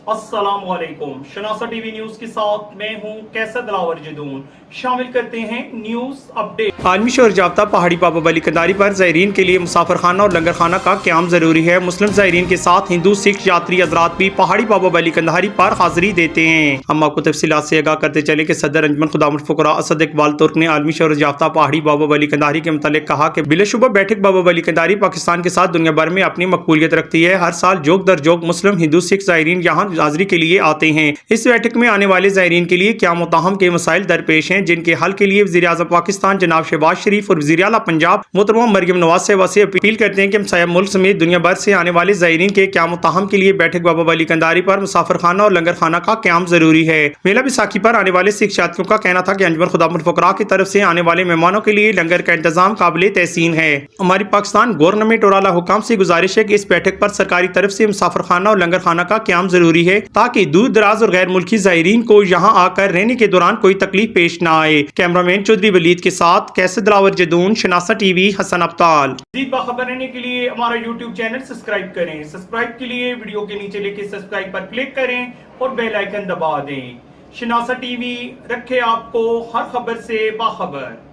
अस्सलाम वालेकुम। शनासा TV news के साथ मैं हूं कैसर दिलावर जदून। शामिल करते हैं न्यूज अपडेट। आलमी शोहरत याफ्ता पहाड़ी बाबा वली कंधारी पर ज़ायरीन के लिए मुसाफिर खाना और लंगर खाना का क़याम ज़रूरी है। मुस्लिम ज़ायरीन के साथ हिंदू सिख यात्री हजरात भी पहाड़ी बाबा वली कंधारी पर हाजिरी देते हैं। हम आपको तफसीलात से आगाह करते चले कि सदर अंजुमन खुदामुल फुकरा असद इकबाल तुर्क ने आलमी शोहरत याफ्ता पहाड़ी बाबा वली कंधारी के मुतालिक कहा कि बिलाशुबा बैठक बाबा वली कंधारी पाकिस्तान के साथ दुनिया भर में अपनी मकबूलियत रखती है। हर साल जोग दर जोग मुस्लिम हिंदू सिख ज़ायरीन यहाँ हाजिरी के लिए आते हैं। इस बैठक में आने वाले ज़ायरीन के लिए क़याम ताहम के मसाइल दरपेश हैं, जिनके हल के लिए वज़ीर-ए-आज़म पाकिस्तान जनाब शहबाज शरीफ और वज़ीर आला पंजाब मोहतरमा मरियम नवाज साहिबा से अपील करते हैं कि हमसाया मुल्क समेत दुनिया भर से आने वाले ज़ायरीन के क़याम ताहम के लिए बैठक बाबा वली कंधारी पर मुसाफिर खाना और लंगर खाना का क़याम ज़रूरी है। मेला बैसाखी पर आने वाले सिख यात्रियों का कहना था कि अंजुमन खुदामुल फुकरा की तरफ से आने वाले मेहमानों के लिए लंगर का इंतजाम काबिल तहसीन है। हमारी पाकिस्तान गवर्नमेंट और आला हुकाम से गुजारिश है कि इस बैठक पर सरकारी तरफ से मुसाफिर खाना और लंगर खाना का क़याम ज़रूरी है, ताकि दूर दराज और गैर मुल्की ज़ायरीन को यहाँ आकर रहने के दौरान कोई तकलीफ पेश न आए। कैमरामैन चौधरी वलीद के साथ कैसर दिलावर जदून, शनासा टीवी, हसन अब्ताल। मज़ीद बाखबर रहने के लिए हमारा यूट्यूब चैनल सब्सक्राइब करें। सब्सक्राइब के लिए वीडियो के नीचे लिखे सब्सक्राइब पर क्लिक करें और बेल आइकन दबा दें। शनासा टीवी रखे आपको हर खबर से बाखबर।